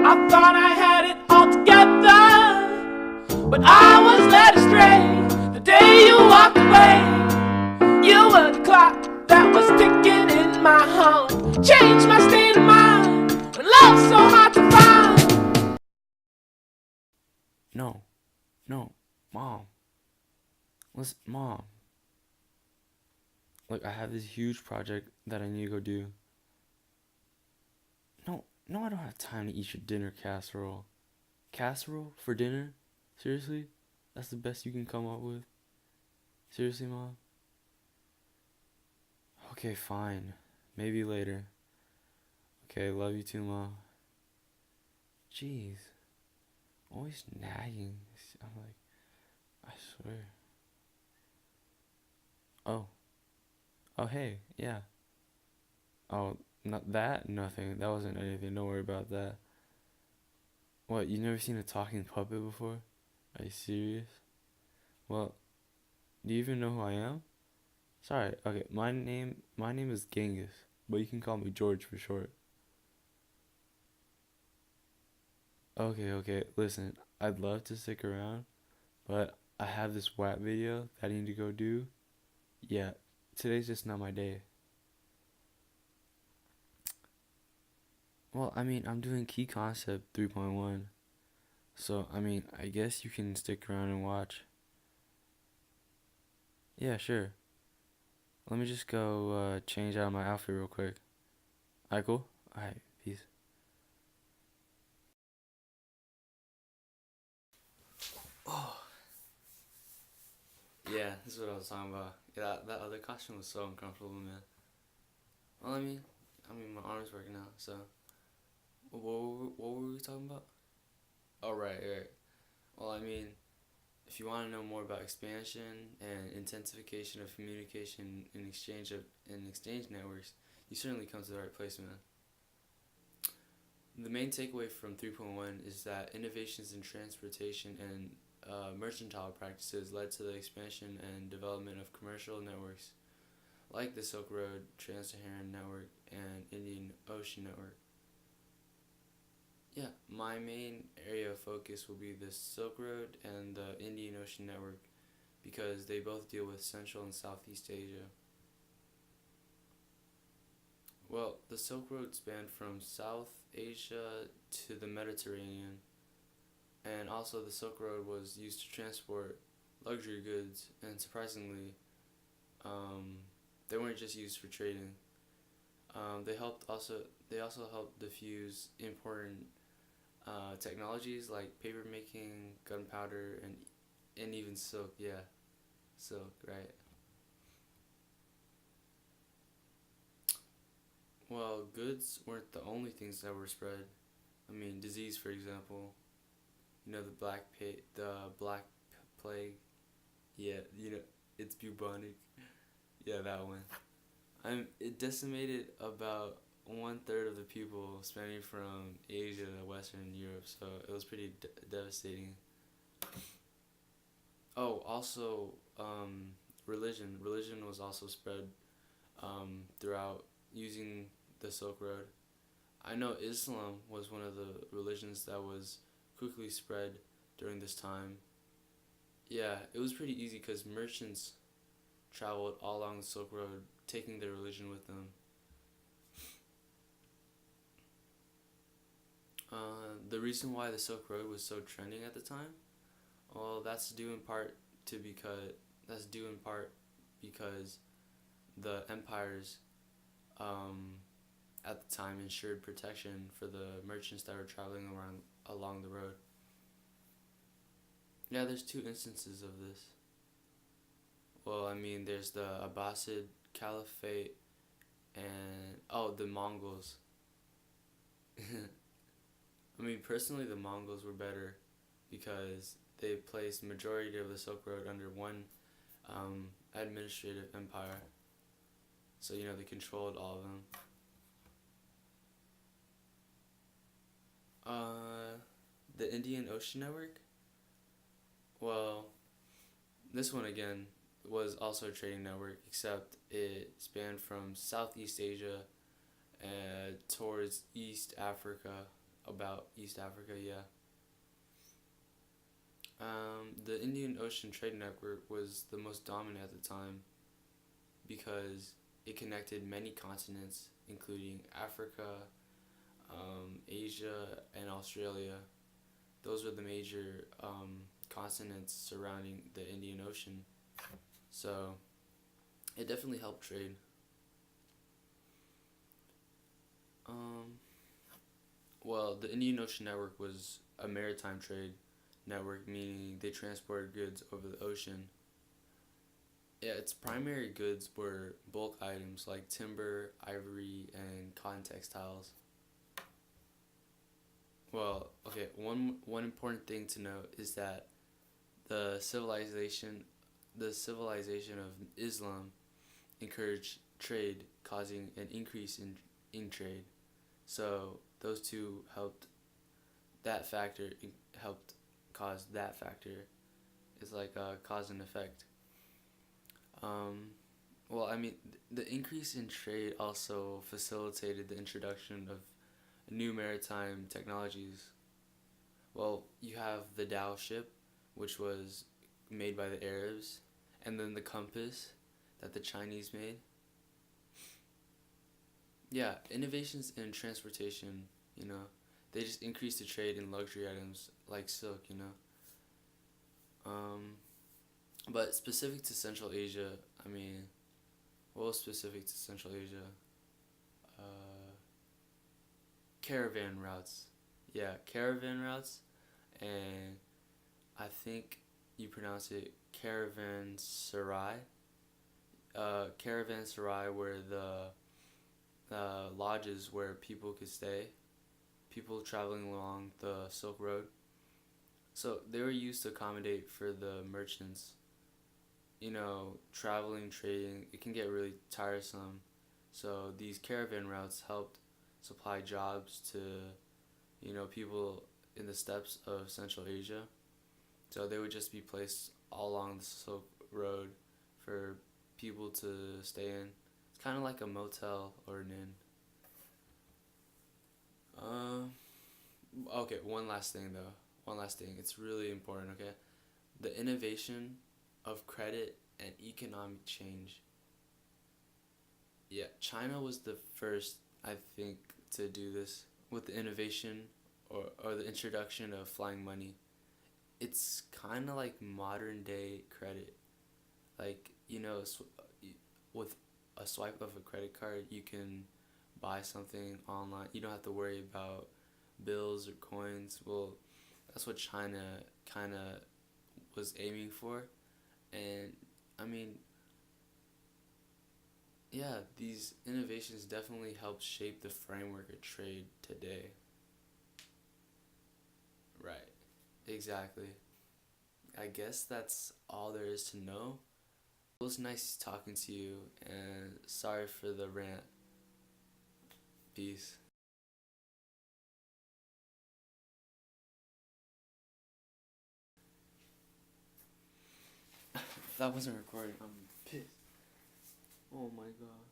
I thought I had it all together, but I was led astray the day you walked away. You were the clock that was ticking in my home. Changed my state of mind when love's so hard to find. No, no, Mom. Listen, Mom. Look, I have this huge project that I need to go do. No, no, I don't have time to eat your dinner casserole. Casserole for dinner? Seriously? That's the best you can come up with? Seriously, Mom? Okay, fine. Maybe later. Okay, love you too, Mom. Jeez. Always nagging. I'm like, I swear. Oh. Oh, hey, yeah. Oh, not that? Nothing. That wasn't anything. Don't worry about that. What, you never seen a talking puppet before? Are you serious? Well, do you even know who I am? Sorry, okay, my name is Genghis, but you can call me George for short. Okay, okay, listen, I'd love to stick around, but I have this WAP video that I need to go do. Yeah, today's just not my day. Well, I mean, I'm doing Key Concept 3.1, so, I mean, I guess you can stick around and watch. Yeah, sure. Let me just go change out my outfit real quick. Alright, cool? Alright, peace. Yeah, this is what I was talking about. Yeah, that other costume was so uncomfortable, man. Well, I mean, my arm's working out, so. What were we talking about? Oh, right, right. Well, I mean, if you want to know more about expansion and intensification of communication in exchange networks, you certainly come to the right place, man. The main takeaway from 3.1 is that innovations in transportation and mercantile practices led to the expansion and development of commercial networks like the Silk Road, Trans-Saharan Network, and Indian Ocean Network. Yeah, my main area of focus will be the Silk Road and the Indian Ocean Network because they both deal with Central and Southeast Asia. Well, the Silk Road spanned from South Asia to the Mediterranean, and also the Silk Road was used to transport luxury goods, and surprisingly, um, they weren't just used for trading. They also helped diffuse important technologies like paper making, gunpowder, and even silk. Yeah, silk, right? Well, goods weren't the only things that were spread. I mean, disease, for example. You know the Black Plague. Yeah, it's bubonic. Yeah, that one. It decimated about one third of the people spanning from Asia to Western Europe, so it was pretty devastating. Oh, also, religion. Religion was also spread throughout using the Silk Road. I know Islam was one of the religions that was quickly spread during this time. Yeah, it was pretty easy because merchants traveled all along the Silk Road, taking their religion with them. The reason why the Silk Road was so trending at the time, well, that's due in part because the empires um, at the time ensured protection for the merchants that were traveling around along the road. Yeah, there's two instances of this. Well, I mean, there's the Abbasid Caliphate and the Mongols. I mean, personally, the Mongols were better because they placed majority of the Silk Road under one administrative empire. So they controlled all of them. The Indian Ocean Network. Well, this one again was also a trading network, except it spanned from Southeast Asia towards East Africa, about East Africa, yeah. The Indian Ocean Trade Network was the most dominant at the time because it connected many continents, including Africa, Asia, and Australia. Those were the major continents surrounding the Indian Ocean. So it definitely helped trade. Um, well, the Indian Ocean Network was a maritime trade network, meaning they transported goods over the ocean. Yeah, its primary goods were bulk items like timber, ivory, and cotton textiles. Well, okay, one important thing to note is that the civilization the civilization of Islam encouraged trade, causing an increase in trade. So those two that factor helped cause that factor. It's like a cause and effect. Um, well, I mean, the increase in trade also facilitated the introduction of new maritime technologies. Well, you have the Dhow ship, which was made by the Arabs, and then the compass that the Chinese made. Yeah, innovations in transportation, you know, they just increased the trade in luxury items like silk, you know. Um, but specific to Central Asia, I mean, what was specific to Central Asia? Uh, Caravan routes. Yeah, caravan routes, and I think you pronounce it caravanserai. Caravanserai were the lodges where people could stay, people traveling along the Silk Road. So they were used to accommodate for the merchants. You know, traveling, trading, it can get really tiresome. So these caravan routes helped supply jobs to, you know, people in the steppes of Central Asia. So they would just be placed all along the Silk Road for people to stay in. It's kind of like a motel or an inn. Okay, one last thing though. One last thing. It's really important, okay? The innovation of credit and economic change. Yeah, China was the first, I think, to do this with the innovation or the introduction of flying money. It's kind of like modern day credit. Like, you know, with a swipe of a credit card, you can buy something online. You don't have to worry about bills or coins. Well, that's what China kind of was aiming for. And I mean, yeah, these innovations definitely helped shape the framework of trade today. Right. Exactly. I guess that's all there is to know. It was nice talking to you, and sorry for the rant. Peace. If that wasn't recording, I'm pissed. Oh my god.